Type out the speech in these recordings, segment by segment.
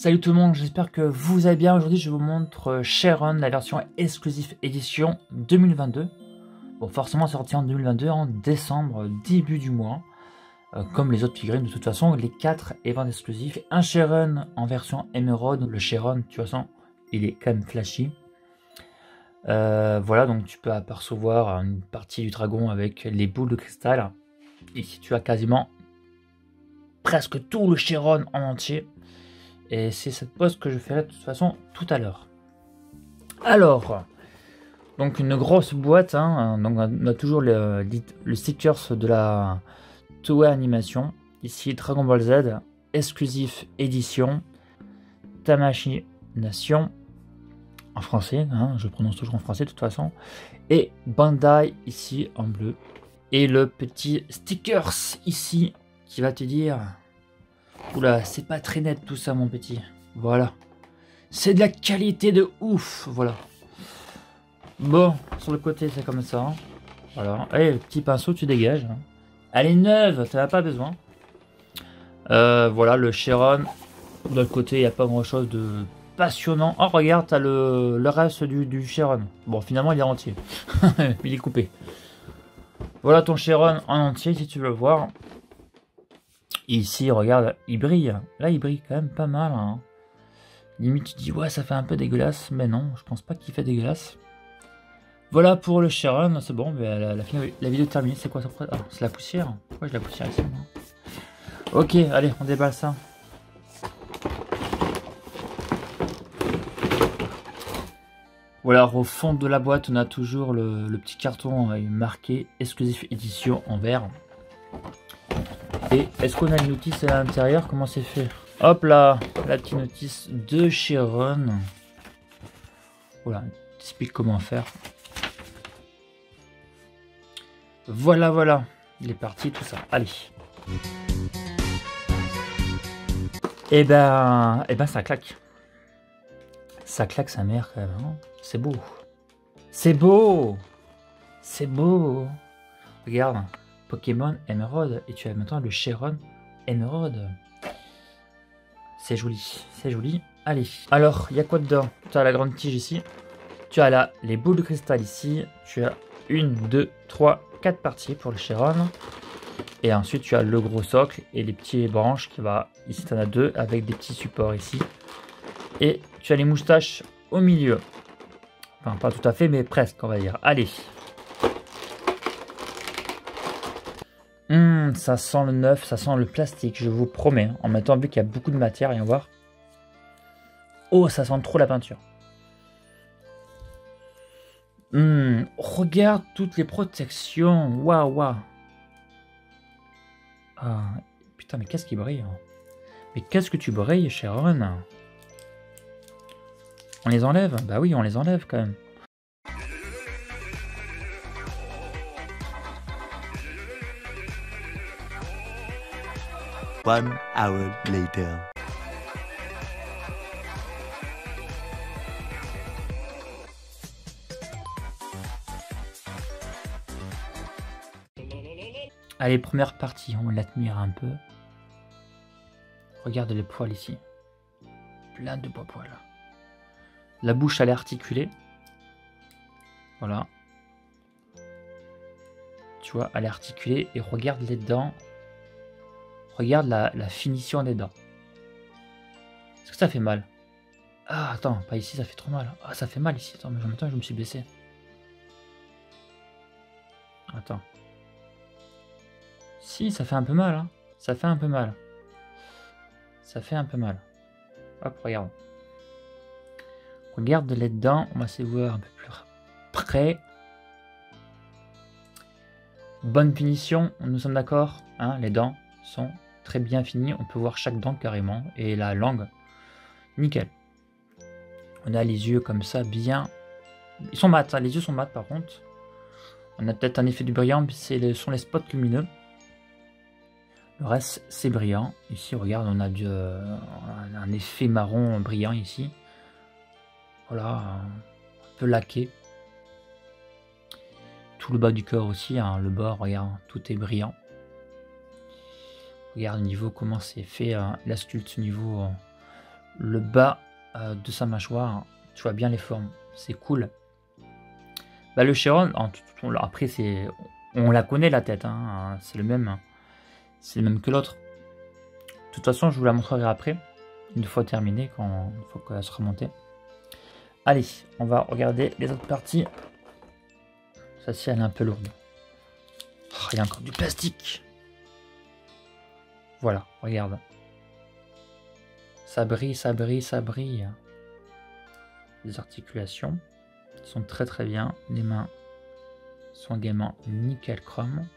Salut tout le monde, j'espère que vous allez bien. Aujourd'hui je vous montre Sharon, la version exclusive édition 2022. Bon, forcément sorti en 2022, en décembre, début du mois. Comme les autres figurines, de toute façon, les 4 événements exclusifs. Un Sharon en version émeraude. Le Sharon, tu vois, il est quand même flashy. Voilà, donc tu peux apercevoir une partie du dragon avec les boules de cristal. Ici tu as quasiment presque tout le Sharon en entier. Et c'est cette pose que je ferai de toute façon tout à l'heure. Alors, donc une grosse boîte, hein, donc on a toujours le stickers de la Toei Animation. Ici Dragon Ball Z, exclusif édition, Tamashii Nation, en français, hein, je prononce toujours en français de toute façon, et Bandai ici en bleu. Et le petit stickers ici qui va te dire... Oula, c'est pas très net tout ça mon petit. Voilà. C'est de la qualité de ouf. Voilà. Bon, sur le côté c'est comme ça. Hein. Voilà. Allez, le petit pinceau tu dégages. Hein. Elle est neuve, t'en as pas besoin. Voilà, le Sharon. De l'autre côté, il n'y a pas grand chose de passionnant. Oh, regarde, t'as le reste du Sharon. Bon, finalement, il est entier. Il est coupé. Voilà ton Sharon en entier si tu veux le voir. Ici, regarde, il brille. Là, il brille quand même pas mal. Hein. Limite, tu dis, ouais, ça fait un peu dégueulasse. Mais non, je pense pas qu'il fait dégueulasse. Voilà pour le Sharon. C'est bon, mais la vidéo est terminée. C'est quoi ça? Ah, c'est la poussière. Pourquoi j'ai la poussière ici? Ok, allez, on déballe ça. Voilà, au fond de la boîte, on a toujours le petit carton marqué exclusif édition en vert. Et est-ce qu'on a une notice à l'intérieur? Comment c'est fait? Hop là, la petite notice de Sharon. Voilà, t'explique comment faire. Voilà, voilà. Il est parti, tout ça. Allez. Et ben ça claque. Ça claque sa mère quand même. Hein. C'est beau. C'est beau. C'est beau. Regarde. Pokémon Emerald. Et tu as maintenant le Sharon Emerald. C'est joli. C'est joli. Allez. Alors, il y a quoi dedans? Tu as la grande tige ici. Tu as là les boules de cristal ici. Tu as 1, 2, 3, 4 parties pour le Sharon. Et ensuite, tu as le gros socle et les petites branches qui va... Ici, tu en as 2 avec des petits supports ici. Et tu as les moustaches au milieu. Enfin, pas tout à fait, mais presque, on va dire. Allez. Ça sent le neuf, ça sent le plastique, je vous promets. En même temps, vu qu'il y a beaucoup de matière, viens voir. Oh, ça sent trop la peinture. Regarde toutes les protections. Waouh, waouh. Ah, putain, mais qu'est-ce qui brille? Mais qu'est-ce que tu brilles, Sharon? On les enlève? Bah oui, on les enlève quand même. One hour later. Allez, première partie, on l'admire un peu. Regarde les poils ici. Plein de beaux poils. La bouche, elle est articulée. Voilà. Tu vois, elle est articulée. Et regarde les dents. Regarde la finition des dents. Est-ce que ça fait mal? Ah, attends, pas ici, ça fait trop mal. Ah, ça fait mal ici. Attends, mais en même temps, je me suis baissé. Attends. Si, ça fait un peu mal. Hein. Ça fait un peu mal. Ça fait un peu mal. Hop, regarde. Regarde les dents. On va essayer de voir un peu plus près. Bonne finition, nous sommes d'accord. Hein, les dents sont très bien finies. On peut voir chaque dent carrément. Et la langue, nickel. On a les yeux comme ça, bien. Ils sont mat. Hein, les yeux sont mat par contre. On a peut-être un effet du brillant. Ce sont les spots lumineux. Le reste, c'est brillant. Ici, regarde, on a un effet marron brillant ici. Voilà, un peu laqué. Tout le bas du corps aussi, hein, le bord, regarde, tout est brillant. Regarde au niveau comment c'est fait, la sculpte au niveau le bas de sa mâchoire. Tu vois bien les formes. C'est cool. Bah, le Chiron, après, on la connaît la tête. Hein, c'est le même. C'est le même que l'autre. De toute façon, je vous la montrerai après. Une fois terminée, une fois qu'elle sera montée. Allez, on va regarder les autres parties. Celle-ci, elle est un peu lourde. Oh, il y a encore du plastique. Voilà, regarde. Ça brille, ça brille, ça brille. Les articulations sont très très bien. Les mains sont également nickel chrome.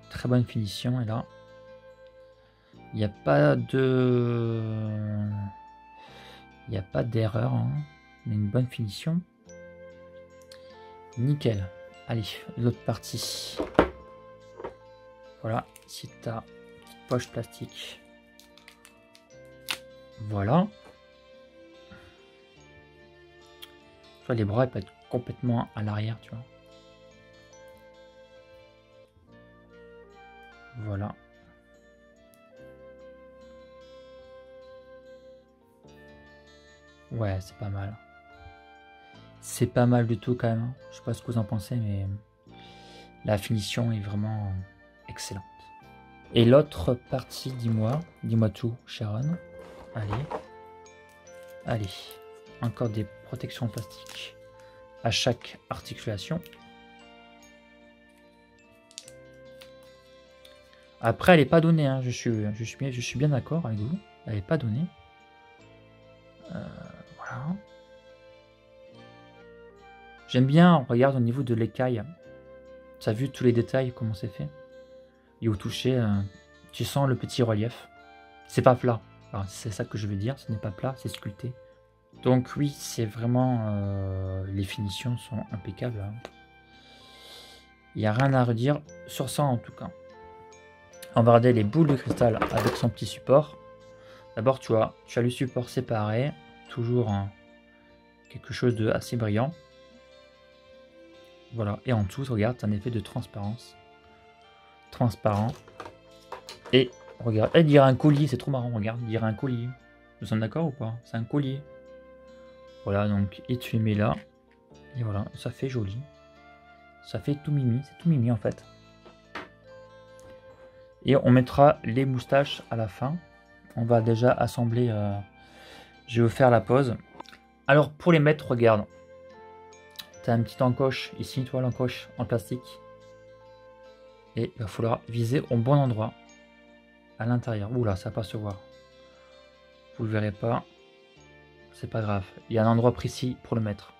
Très bonne finition. Et là, il n'y a pas de... Il n'y a pas d'erreur. Hein. On a une bonne finition. Nickel. Allez, l'autre partie. Voilà, ici tu as une petite poche plastique. Voilà. Tu vois, les bras ils peuvent être complètement à l'arrière, tu vois. Voilà. Ouais, c'est pas mal. C'est pas mal du tout quand même. Je sais pas ce que vous en pensez, mais la finition est vraiment excellente. Et l'autre partie, dis-moi tout, Sharon. Allez. Allez. Encore des protections plastiques à chaque articulation. Après, elle n'est pas donnée. Hein. Je suis bien d'accord avec vous. Elle n'est pas donnée. Voilà. J'aime bien, regarde au niveau de l'écaille. Tu as vu tous les détails, comment c'est fait. Et au toucher, tu sens le petit relief. C'est pas plat. C'est ça que je veux dire. Ce n'est pas plat, c'est sculpté. Donc oui, c'est vraiment... les finitions sont impeccables. Hein. Il n'y a rien à redire sur ça en tout cas. On va regarder les boules de cristal avec son petit support. D'abord, tu as le support séparé. Toujours quelque chose de assez brillant. Voilà. Et en dessous, regarde, c'est un effet de transparence. Transparent. Et regarde, elle dirait un collier, c'est trop marrant, regarde, il dirait un collier. Vous êtes d'accord ou pas? C'est un collier. Voilà, donc, et tu les mets là. Et voilà, ça fait joli. Ça fait tout mimi, c'est tout mimi en fait. Et on mettra les moustaches à la fin. On va déjà assembler, je vais vous faire la pose. Alors pour les mettre, regarde. Tu as une petite encoche ici, tu vois l'encoche en plastique. Et il va falloir viser au bon endroit. À l'intérieur. Oula, ça va pas se voir. Vous le verrez pas. C'est pas grave. Il y a un endroit précis pour le mettre.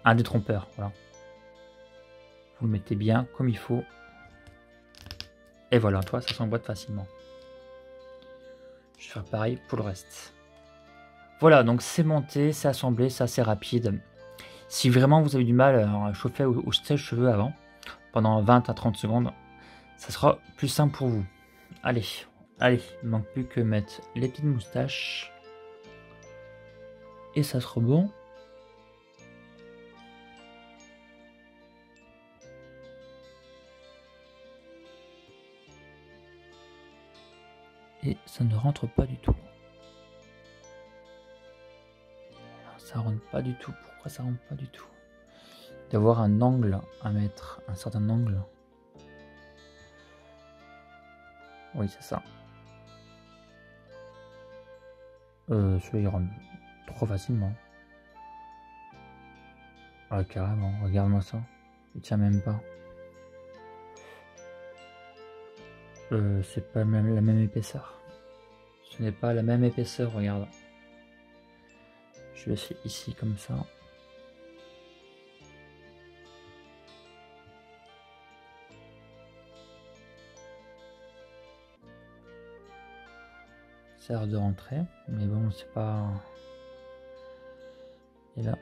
Un détrompeur, voilà. Vous le mettez bien comme il faut. Et voilà, toi, ça s'emboîte facilement. Je vais faire pareil pour le reste. Voilà, donc c'est monté, c'est assemblé, c'est assez rapide. Si vraiment vous avez du mal à chauffer au sèche-cheveux avant, pendant 20 à 30 secondes, ça sera plus simple pour vous. Allez, allez, il ne manque plus que mettre les petites moustaches. Et ça sera bon. Et ça ne rentre pas du tout. Ça rentre pas du tout. Pourquoi ça rentre pas du tout? D'avoir un angle à mettre, un certain angle. Oui, c'est ça. Celui-là il rentre trop facilement. Ah, carrément, regarde-moi ça. Il tient même pas. C'est pas la même épaisseur. Ce n'est pas la même épaisseur, regarde. Je le fais ici comme ça. Ça a l'air de rentrer, mais bon, c'est pas... Et là...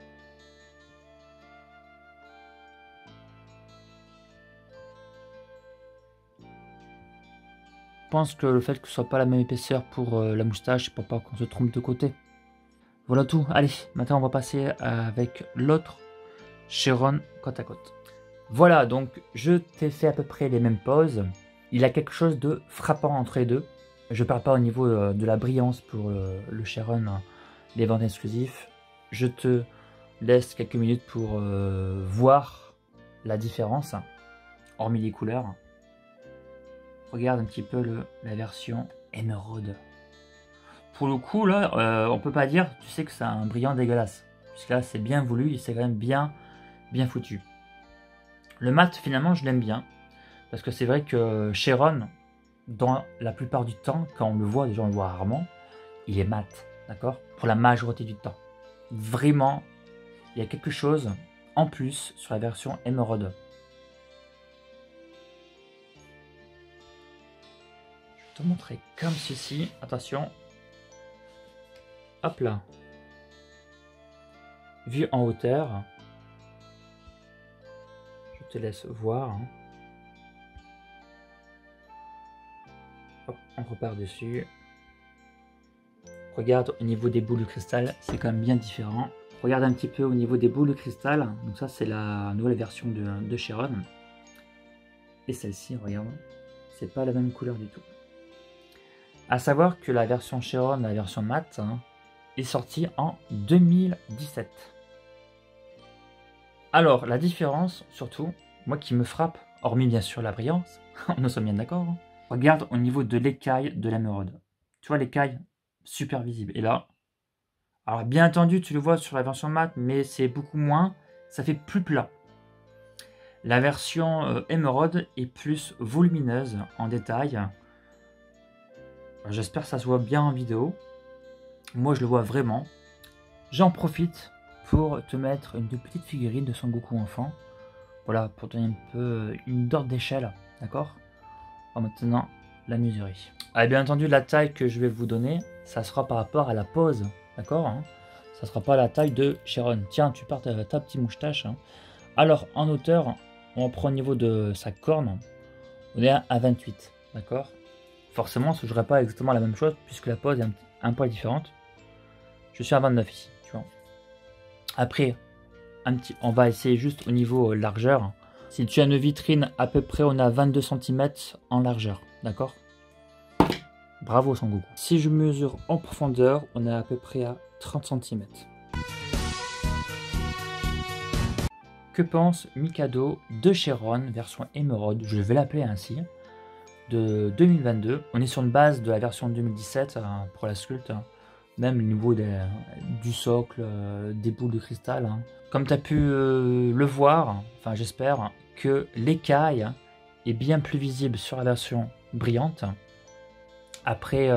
Je pense que le fait que ce soit pas la même épaisseur pour la moustache, c'est pour pas qu'on se trompe de côté. Voilà tout. Allez, maintenant on va passer avec l'autre Chiron côte à côte. Voilà, donc je t'ai fait à peu près les mêmes poses. Il y a quelque chose de frappant entre les deux. Je parle pas au niveau de la brillance pour le Sharon, hein, les ventes exclusives. Je te laisse quelques minutes pour voir la différence, hormis les couleurs. Regarde un petit peu la version émeraude. Pour le coup, là, on peut pas dire, tu sais que c'est un brillant dégueulasse. Puisque là, c'est bien voulu et c'est quand même bien foutu. Le mat, finalement, je l'aime bien. Parce que c'est vrai que Sharon, dans la plupart du temps, quand on le voit, déjà on le voit rarement, il est mat, d'accord? Pour la majorité du temps. Vraiment, il y a quelque chose en plus sur la version émeraude. Je vais te montrer comme ceci. Attention. Hop là. Vue en hauteur. Je te laisse voir. Hein. Hop, on repart dessus. Regarde au niveau des boules de cristal, c'est quand même bien différent. Regarde un petit peu au niveau des boules de cristal. Donc ça, c'est la nouvelle version de Sharon. Et celle-ci, regarde, c'est pas la même couleur du tout. À savoir que la version Sharon, la version mat, hein, est sortie en 2017. Alors, la différence, surtout, moi qui me frappe, hormis bien sûr la brillance, nous sommes bien d'accord, hein. Regarde au niveau de l'écaille de l'émeraude. Tu vois l'écaille super visible. Et là, alors bien entendu, tu le vois sur la version mat, mais c'est beaucoup moins, ça fait plus plat. La version émeraude est plus volumineuse en détail. J'espère que ça se voit bien en vidéo. Moi, je le vois vraiment. J'en profite pour te mettre une petite figurine de Son Goku enfant. Voilà, pour donner un peu une ordre d'échelle, d'accord? Maintenant, la mesurer. Ah, bien entendu, la taille que je vais vous donner, ça sera par rapport à la pose, d'accord, hein? Ça sera pas la taille de Sharon. Tiens, tu pars ta petite moustache. Hein. Alors, en hauteur, on prend au niveau de sa corne, on est à 28, d'accord? Forcément, ce ne serait pas exactement la même chose, puisque la pose est un poil différente. Je suis à 29 ici, tu vois. Après, on va essayer juste au niveau largeur. Si tu as une vitrine, à peu près, on a 22 cm en largeur, d'accord? Bravo Son Goku. Si je mesure en profondeur, on est à peu près à 30 cm. Que pense Mikado de Sharon, version émeraude, je vais l'appeler ainsi, de 2022. On est sur une base de la version 2017 pour la sculpte. Hein. Même au niveau du socle, des boules de cristal. Hein. Comme tu as pu le voir, enfin j'espère, que l'écaille est bien plus visible sur la version brillante. Après,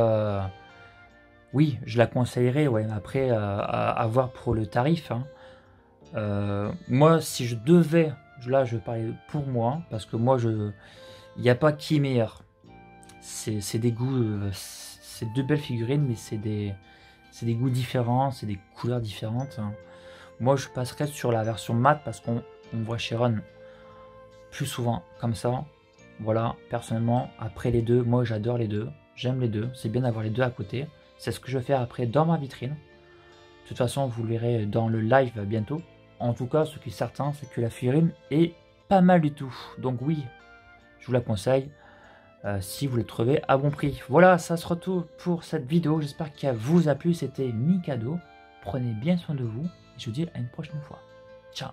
oui, je la conseillerais, ouais, après, à voir pour le tarif. Hein. Moi, si je devais, là je vais parler pour moi, parce que moi, il n'y a pas qui est meilleur. C'est des goûts, c'est deux belles figurines, mais c'est des goûts différents, c'est des couleurs différentes. Hein. Moi, je passerais sur la version mat parce qu'on voit Sharon plus souvent comme ça. Voilà, personnellement, après les deux, moi j'adore les deux. J'aime les deux. C'est bien d'avoir les deux à côté. C'est ce que je vais faire après dans ma vitrine. De toute façon, vous le verrez dans le live bientôt. En tout cas, ce qui est certain, c'est que la figurine est pas mal du tout. Donc oui, je vous la conseille. Si vous le trouvez à bon prix. Voilà, ça sera tout pour cette vidéo. J'espère qu'elle vous a plu. C'était Mikado. Prenez bien soin de vous. Et je vous dis à une prochaine fois. Ciao.